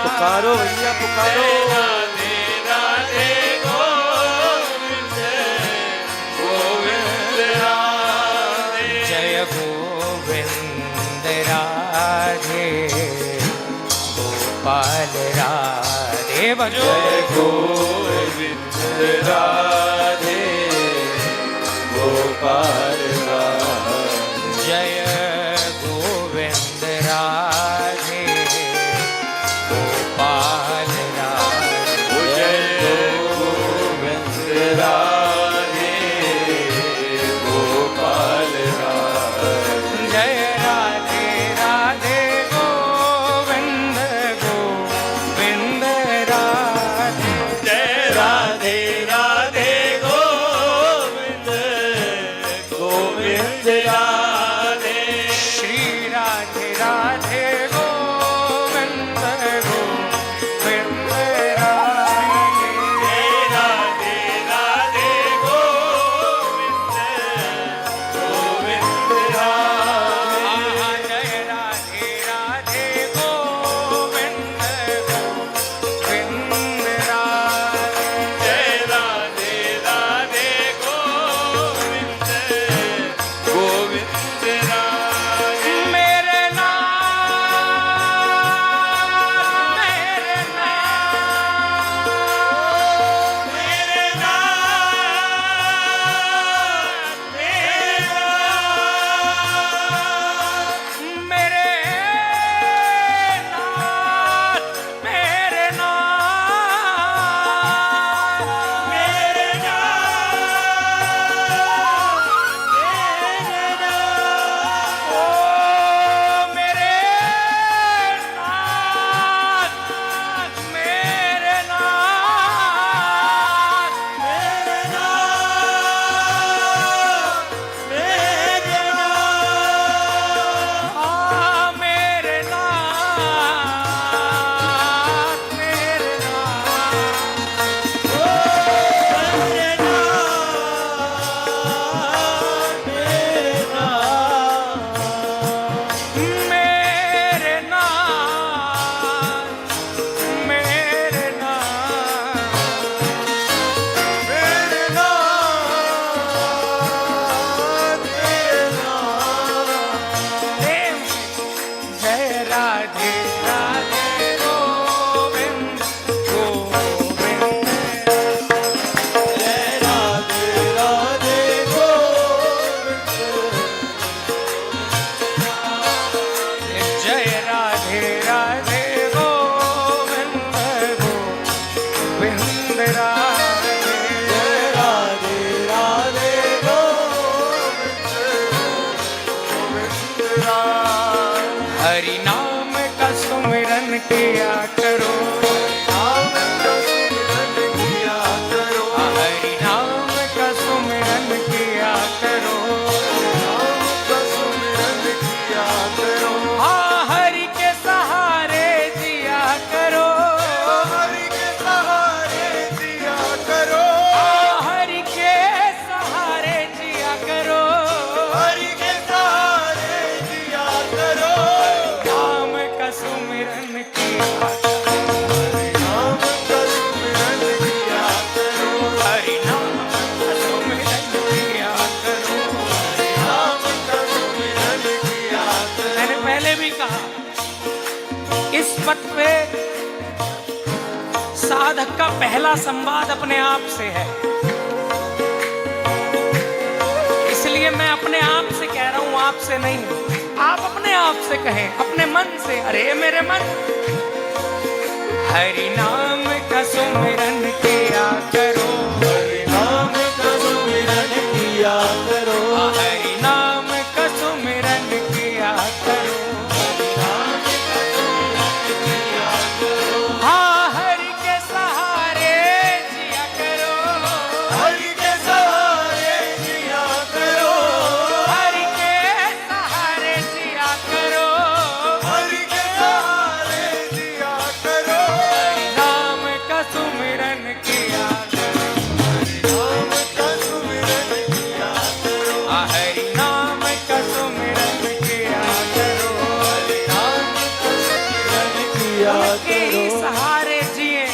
पुकारो भैया पुकारो। राधे राधे गोविंद गोविंद राधे। जय गोविंद राधे गोपाल राधे भजो। जय गोविंद राधे गोपाल राधे। जय गोविंद राधे गोपाल राधे। जय गोविंद राधे गोपाल राधे। जय राधे राधे गोविंद गोविंद राधे। जय राधे राधे गोविंद गोविंद राधे। श्री राधे राधे गोविंद गोविंद राधे। जय राधे राधे पे साधक का पहला संवाद अपने आप से है। इसलिए मैं अपने आप से कह रहा हूं, आपसे नहीं। आप अपने आप से कहें, अपने मन से, अरे मेरे मन, हरि नाम का सुमिरन किया करो, हरि नाम का सुमिरन किया करो, हरि नाम का सुमिरन किया करो, हाँ हरि के सहारे जिया करो, हरि के सहारे जिया करो, हरि के सहारे जिया करो, हरि के सहारे जिया करो, हरि नाम का सुमिरन किया करो, नाम का सुमिरन किया करो, हरि नाम का सुमिरन किया करो, नाम का सुमिरन किया उनके ही करो, सहारे जिए,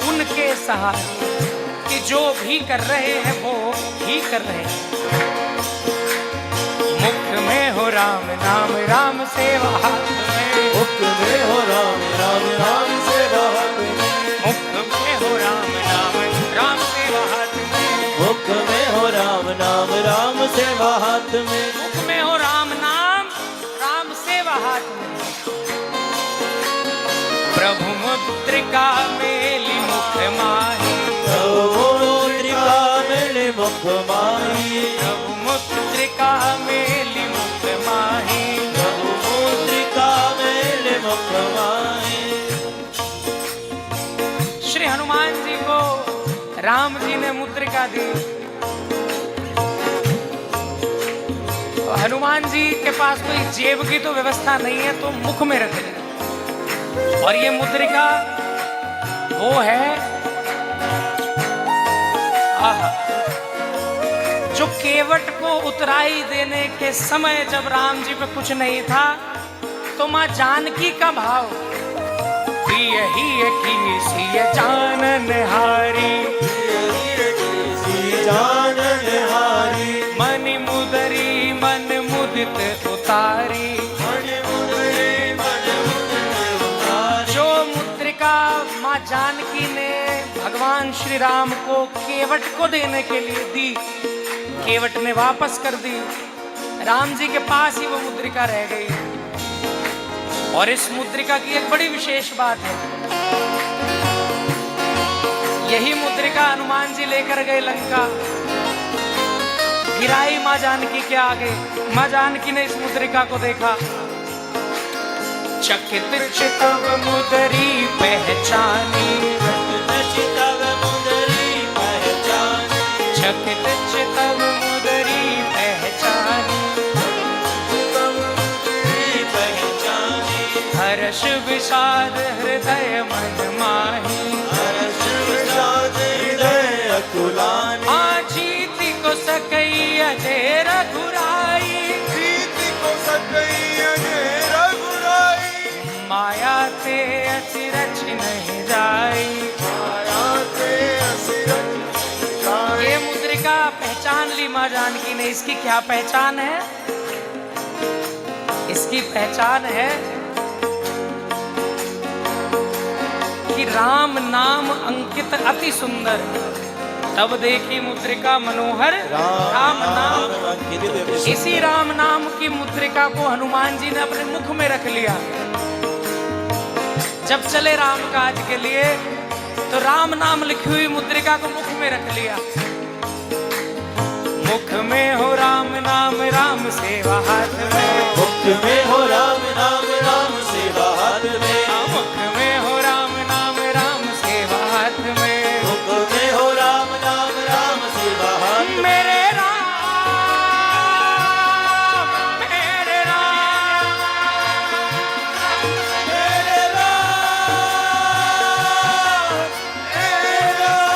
उनके सहारे कि जो भी कर रहे हैं वो ही कर रहे हैं। मुख में हो राम नाम, राम सेवा हाथ में, मुख में हो राम राम राम सेवा हाथ में, मुख में हो राम नाम, राम सेवा हाथ में, मुख में हो राम नाम राम सेवा हाथ में, मुख में हो राम नाम, राम सेवा हाथ में। प्रभु मुद्रिका मेली मुख माही, प्रभु मुद्रिका मेले मुख माही, प्रभु मुद्रिका मेली मुख माही, प्रभु मुद्रिका मेले मुख माही। श्री हनुमान जी को राम जी ने मुद्रिका दी। हनुमान जी के पास कोई जेब की तो व्यवस्था नहीं है, तो मुख में रख दिया। और ये मुद्रिका वो है, आहा, जो केवट को उतराई देने के समय जब राम जी पे कुछ नहीं था, तो मां जानकी का भाव, प्रिय ही की सिय जानन हारी, जानन हारी, मन मुदरी मन मुदित उतारी। जो मुद्रिका मां जानकी ने भगवान श्री राम को केवट को देने के लिए दी, केवट ने वापस कर दी। राम जी के पास ही वो मुद्रिका रह गई। और इस मुद्रिका की एक बड़ी विशेष बात है, यही मुद्रिका हनुमान जी लेकर गए लंका, गिराई मां जानकी के आगे। मां जानकी ने इस मुद्रिका को देखा, चकित चितव मुदरी पहचानी, चितव मुदरी पहचानी, चकित चितव मुदरी पहचानी, हर्ष विषाद हृदय मन माही, हर्ष विषाद हृदय अकुलानी, जीति को सकई अजय रघुराई, प्रीति को सकई अजय रघुराई, माया ते अचिरच नहीं जाई। माया ते असिरच जाई। ये मुद्रिका पहचान ली मां जानकी ने। इसकी क्या पहचान है? इसकी पहचान है कि राम नाम अंकित अति सुंदर, तब देखी मुद्रिका मनोहर राम नाम। अंकित। इसी राम नाम की मुद्रिका को हनुमान जी ने अपने मुख में रख लिया। जब चले राम काज के लिए तो राम नाम लिखी हुई मुद्रिका को मुख में रख लिया। मुख में हो राम नाम, राम सेवा हाथ में, मुख में हो राम नाम राम सेवा हाथ में, मुख में हो राम नाम, राम सेवा हाथ में, मुख में हो राम नाम राम सेवा हाथ में, मेरे राम, मेरे राम, मेरे राम, मेरे राम,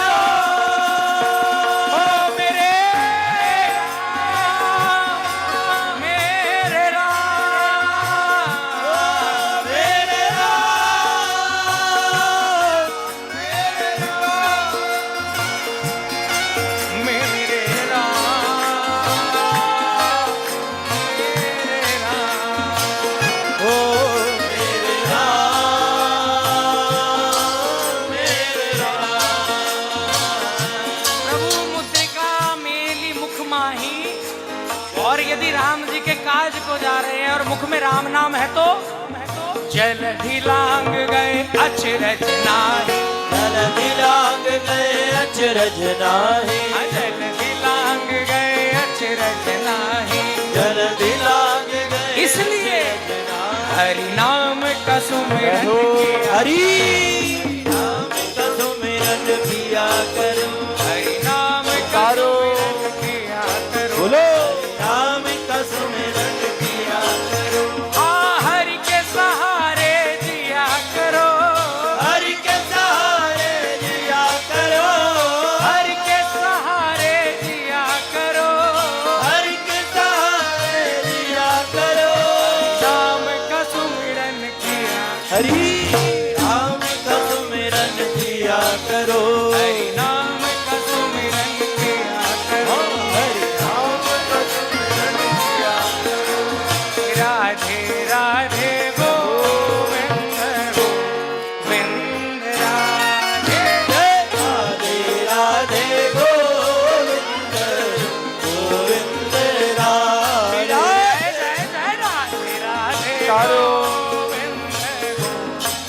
ओ मेरे राम, मेरे राम, यदि राम जी के काज को जा रहे हैं और मुख में राम नाम है तो जलधि लांग गए अचरज नाही, जलधि लांग गए अचरज नाही, जलधि लांग गए अचरज नाही, जलधि लांग गए इसलिए हरि नाम का सुमिरन किया, हरि नाम का सुमिरन किया करो, हरि नाम का सुमिरन किया करो, बोलो नाम का सुमिरन किया करो, हरि के सहारे जिया करो, हरि के सहारे जिया करो, हरि के सहारे जिया करो, हरि के सहारे जिया करो, नाम का सुमिरन किया, हरि नाम का सुमिरन किया करो, हरि नाम का सुमिरन किया करो, हरि नाम का सुमिरन किया करो, राधे राधे गोविंद गोविंद राधे, राधे राधे गोविंद गोविंद राधे, जय जय जय राधे राधे गोविंद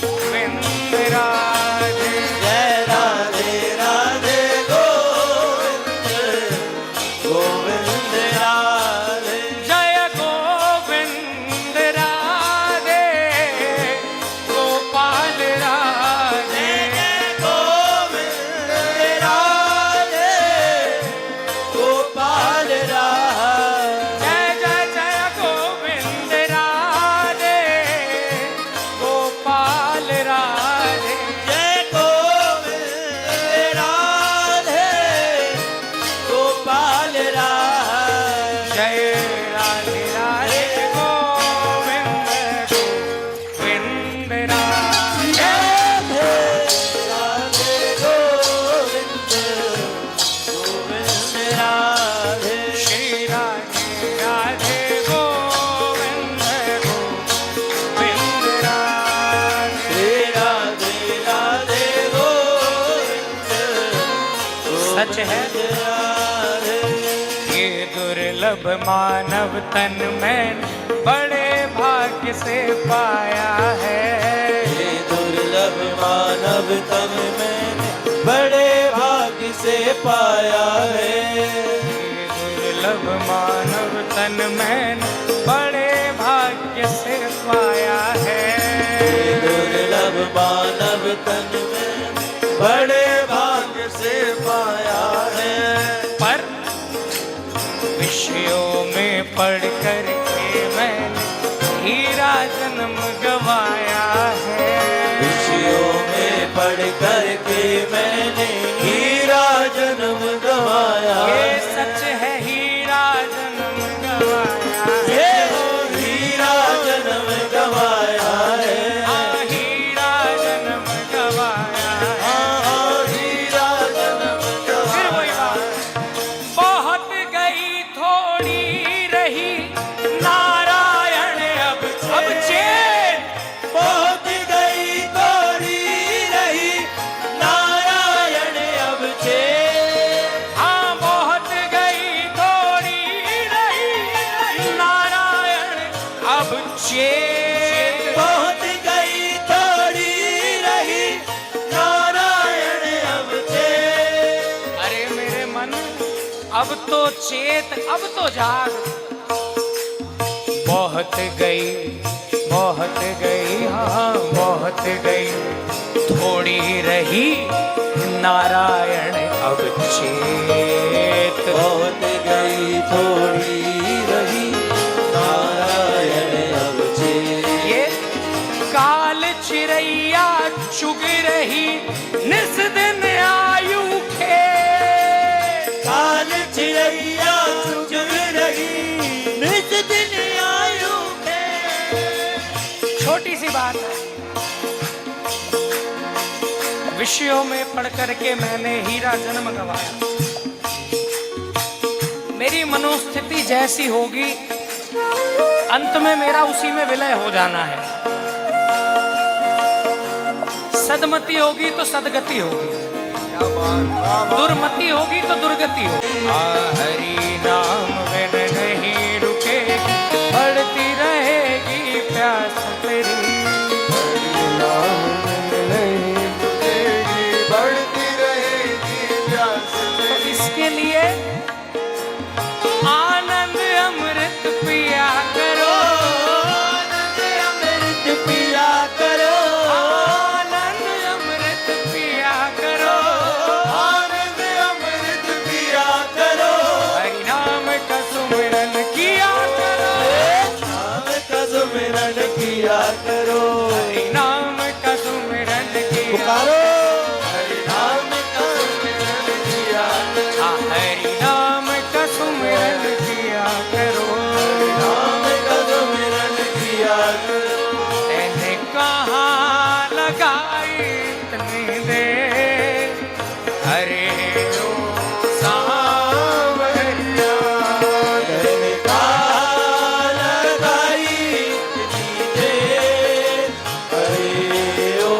गोविंद राधे, जय राधे राधे गोविंद गोविंद राधे, जय गोविंद राधे गोपाल राधे, गोविंद राधे गोपाल राधे, जय जय जय गोविंद राधे गोपाल राधे, जय गोविंद राधे गोपाल राधे, जय राधे राधे गोविंद गोविंद राधे, राधे गोविंद गोविंद राधे, श्री राधे राधे गोविंद गोविंद राधे, श्री राधे राधे गोविंद सच है राधे, ये दुर्लभ मानव तन में बड़े भाग्य से पाया है, ये दुर्लभ मानव तन मैंने बड़े भाग्य से पाया है, ये दुर्लभ मानव तन में बड़े भाग्य से पाया है, ये दुर्लभ मानव तन मैंने बड़े भाग्य से पाया है, पर विषयों में पढ़ कर के मैंने हीरा जन्म गवाया है, विषयों में पढ़ करके मैंने हीरा जन्म गवाया ये है, सच है हीरा जन्म गवाया है, ये हो हीरा जन्म गवाया है, हीरा जन्म गवाया है। हीरा जन्म फिर गवाया, वही बात, बहुत गई थोड़ी रही नारायण अब चेत, बहुत गई थोड़ी रही नारायण अब चेत, हाँ बहुत गई थोड़ी रही नारायण अब चेत, बहुत गई थोड़ी रही नारायण अब चेत, अरे मेरे मन अब तो चेत, अब तो जाग, बहुत गई हाँ बहुत गई थोड़ी रही नारायण अब चेत, बहुत गई थोड़ी रही नारायण अब चेत, ये काल चिरैया चुग रही निस दिन आयु खे, काल चिड़ैया चुग रही नित दिन आयु के, छोटी सी बात है, विषयों में पढ़ करके मैंने हीरा जन्म गवाया, मेरी मनोस्थिति जैसी होगी अंत में मेरा उसी में विलय हो जाना है, सदमति होगी तो सदगति होगी, दुर्मति होगी तो दुर्गति होगी, हरि नाम बिन नहीं रुक किसके लिए? आनंद अमृत पिया करो, आनंद अमृत पिया करो, आनंद अमृत पिया करो, आनंद अमृत पिया करो, हरि नाम का सुमिरन किया करो, नाम का सुमिरन किया करो, हरि नाम का सुमिरन किया पुकारो हरि नाम का सुमिरन किया करो, हरि नाम का सुमिरन किया करो, नाम का सुमिरन किया करो। मैंने कहाँ लगाई इतनी देर, अरे ओ सांवरिया, मैंने कहाँ लगाई इतनी देर, अरे ओ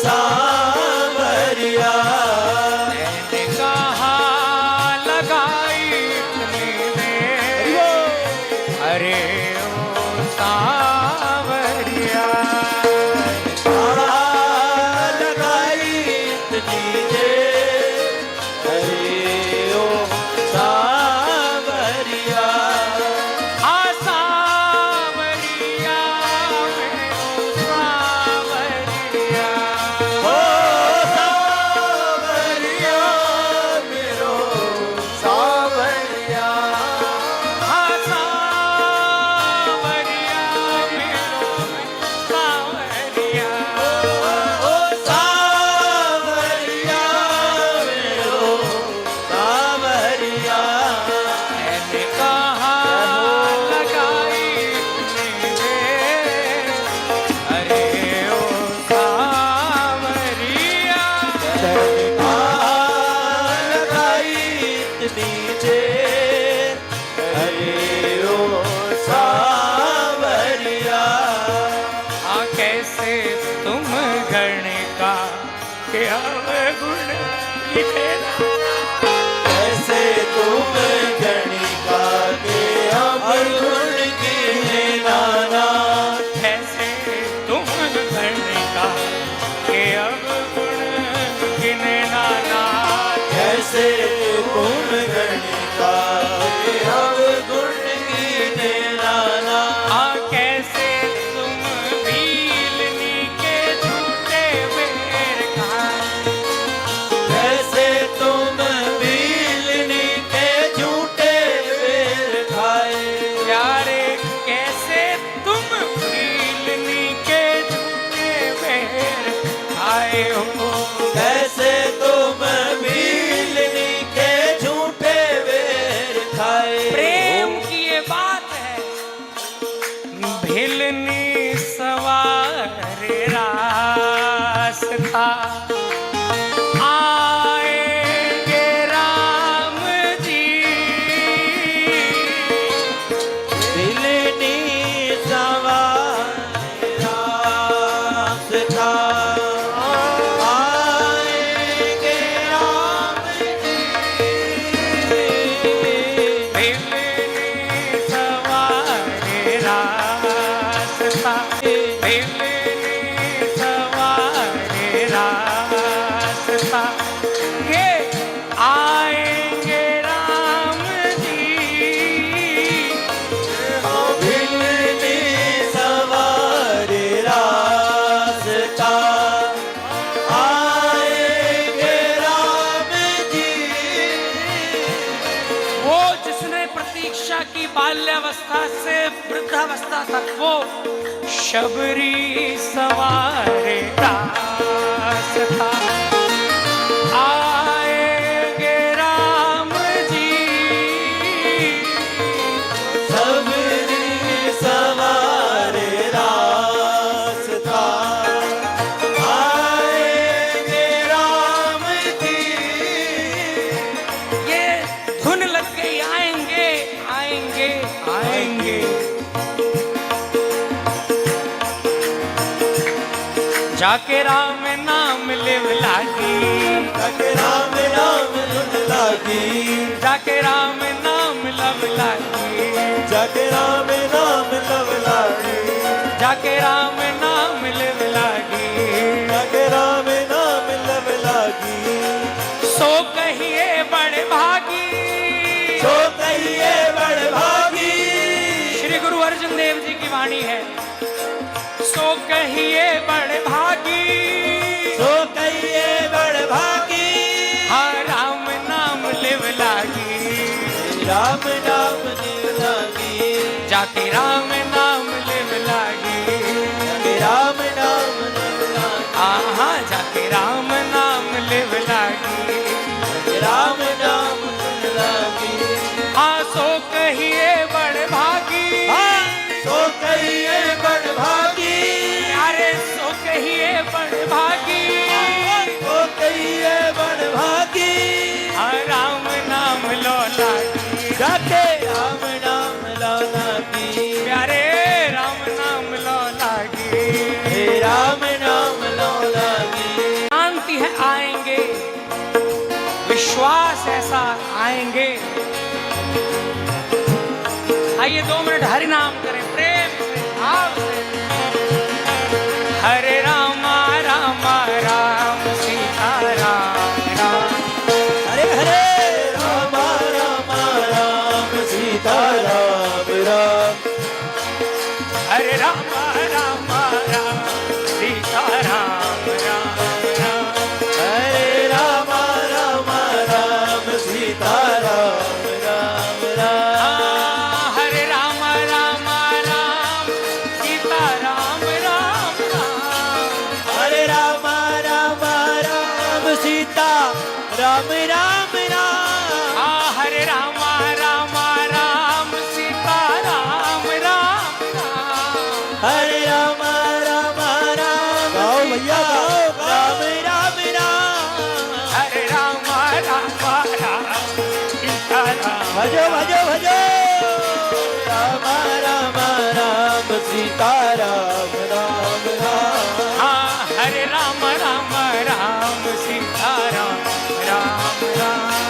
सांवरिया, मैंने कहाँ लगाई इतनी देर, अरे ओ सांवरिया, कहाँ लगाई इतनी देर, अरे ओ सांवरिया, आ सांवरिया मेरो सांवरिया, ओ सांवरिया मेरो सांवरिया, आ सांवरिया मेरो सांवरिया, ओ सांवरिया मेरो सांवरिया, मैंने कहाँ लगाई इतनी देर, अरे ओ सांवरिया, कहाँ लगाई इतनी देर, अरे ओ सांवरिया, हाँ कैसे तुम गणिका के अवगुण तेरा, कैसे तुम गणिका के अवगुण गिने नाना, कैसे तुम गणिका के अवगुण गिने नाना, कैसे तुम गणिका के अवगुण गिने नाना, हाँ कैसे तुम भीलनी के झूठे बेर खाए, कैसे तुम भीलनी के झूठे बेर खाए, यारे कैसे तुम भीलनी के झूठे बेर खाए हो, कैसे तुम भीलनी के झूठे बेर खाए, प्रेम की ये बात है, भिलनी सवार रास्ता, आएंगे राम जी, भीलनी सवार रास्ता, आएंगे राम जी, भिलनी सवार रास्ता, भिलनी सवार रास्ता, ये आएंगे राम जी, भीलनी सवार रास्ता, आएंगे राम जी, वो जिसने प्रतीक्षा की बाल्यावस्था से वृद्धावस्था तक, वो शबरी सवार रास्ता, आएंगे राम जी, सबरी सवार रास्ता, आएंगे राम जी, ये धुन लग गई, आएंगे आएंगे आएंगे, जाके राम नाम लिव लागी, जाके राम नाम लुट लागी, जाके राम नाम लव लागी, जाके राम नाम लव लागी, जाके राम नाम लिव लागी, जाके राम नाम लव लागी, सो कहिए बड़े भाग राम नाम लिव लागी, जाके राम नाम लिव लागी, जाके राम नाम लिव लागी, आहा जाके राम नाम लिव लागी, राम नाम लिव लागी। सो कहिए बड़ भागी, सो कहिए बड़ भागी, अरे सो कहिए बड़ भागी, सो कहिए बड़ भागी, राम नाम लो लागी, जाके राम नाम लो लागी, प्यारे राम नाम लो लागी, हे राम नाम लो लागी। शांति है आएंगे, विश्वास ऐसा आएंगे। आइए 2 मिनट हरि नाम करें प्रेम से भाव से। हरे राम राम राम सीता राम राम, हरे हरे राम राम राम सीता राम राम, हरे राम राम राम सीता राम राम राम, हरे राम राम राम सीता राम राम राम, हरे राम राम राम सीता राम राम राम, हरे राम राम राम सीता राम राम राम, हरे राम राम राम सीता राम राम राम, हरे राम राम राम गाओ भैया गाओ राम राम राम, हरे राम राम राम सीता राम, भजो भजो भजो राम राम राम सीता राम राम राम, हरे राम राम राम सीता राम राम राम,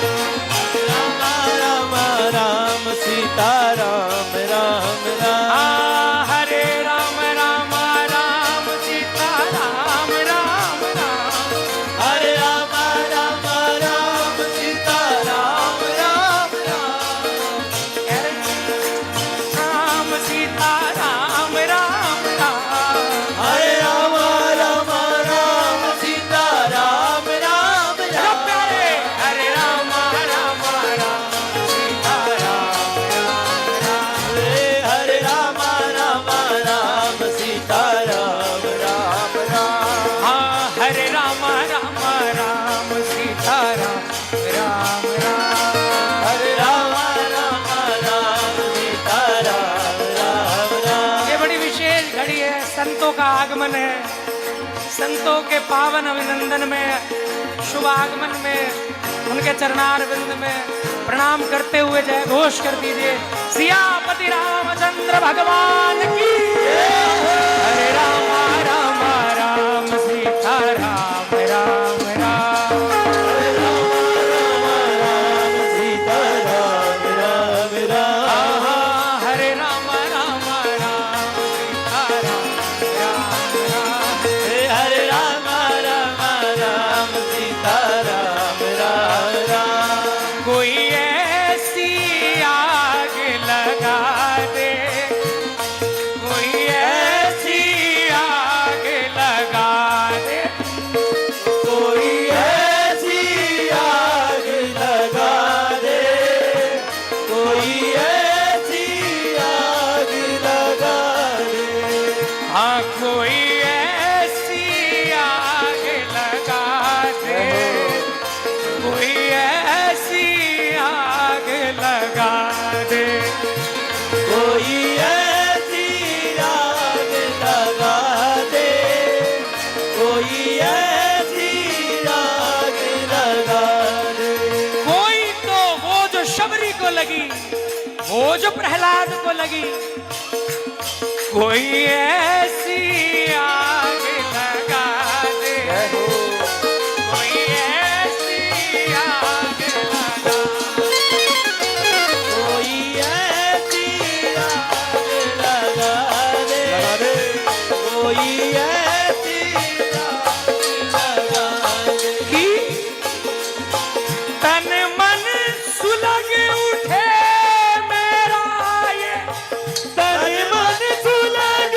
राम राम राम सीता राम राम राम, हरे राम राम राम सीता राम राम राम, हरे राम राम राम सीता राम राम राम, राम सीता राम राम राम, हरे राम राम राम सीता राम राम चलो राम, प्यारे हरे राम राम राम सीता राम राम राम, हरे राम राम राम सीता राम राम राम, हरे राम राम राम सीता राम राम राम, हरे राम राम राम सीता राम राम राम। ये बड़ी विशेष घड़ी है, संतों का आगमन है। संतों के पावन अभिनंदन में, शुभ आगमन में, उनके चरणार बिंद में प्रणाम करते हुए जय घोष कर दीजिए सियापति रामचंद्र भगवान की। हरे राम राम राम सीता राम राम राम, हरे राम राम सीता राम राम राम, हरे राम राम राम सीता राम राम राम, हरे राम राम राम सीता राम राम राम। कोई ऐसी आग लगा दे, कोई ऐसी आग लगा दे, कोई ऐसी आग लगा दे, कोई ऐसी आग लगा दे, हाँ कोई ऐसी आग लगा दे, कोई ऐसी आग लगा दे, कोई ऐसी आग लगा दे, कोई ऐसी आग लगा दे। कोई तो वो जो शबरी को लगी, वो जो प्रहलाद को लगी, कोई ऐसी आग लगा दे, कोई ऐसी आग लगा दे, कोई ऐसी आग लगा दे, कोई ऐसी आग लगा दे, कि तन मन सुलग उठे मेरा ये, तन मन सुलग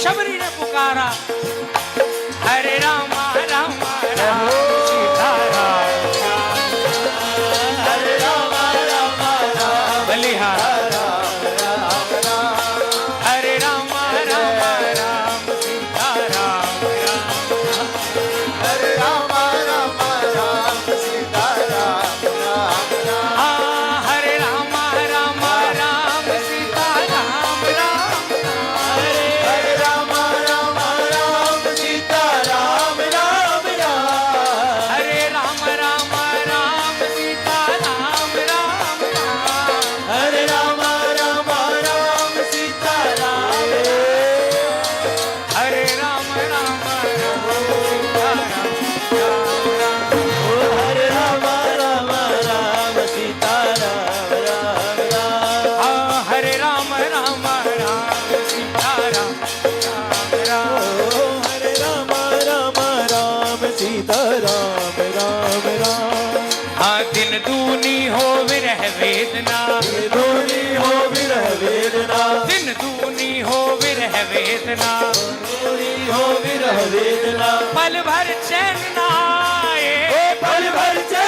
शबरी ने पुकारा, हरे रामा रामा राम सीता राम, हरे राम राम राम बलिहार, हरे रामा राम राम सीता राम, हरे राम राम राम सीता राम हरे रामा राम राम सीता राम राम, हरे राम राम राम सीता राम राम राम हरे राम राम राम सीता राम राम, हरे राम राम राम सीता राम हरे राम राम राम सीता राम, ओ हरे राम राम राम सीता राम राम राम हरे राम राम राम सीता राम राम, ओ हरे राम राम राम सीता राम राम राम हाँ दिन दूनी हो विरह वेदना, ये धोनी हो विरह वेदना दिन दूनी हो विरह वेदना, धोनी हो विरह वेदना पल भर चैन न आए, ओ पल भर चैन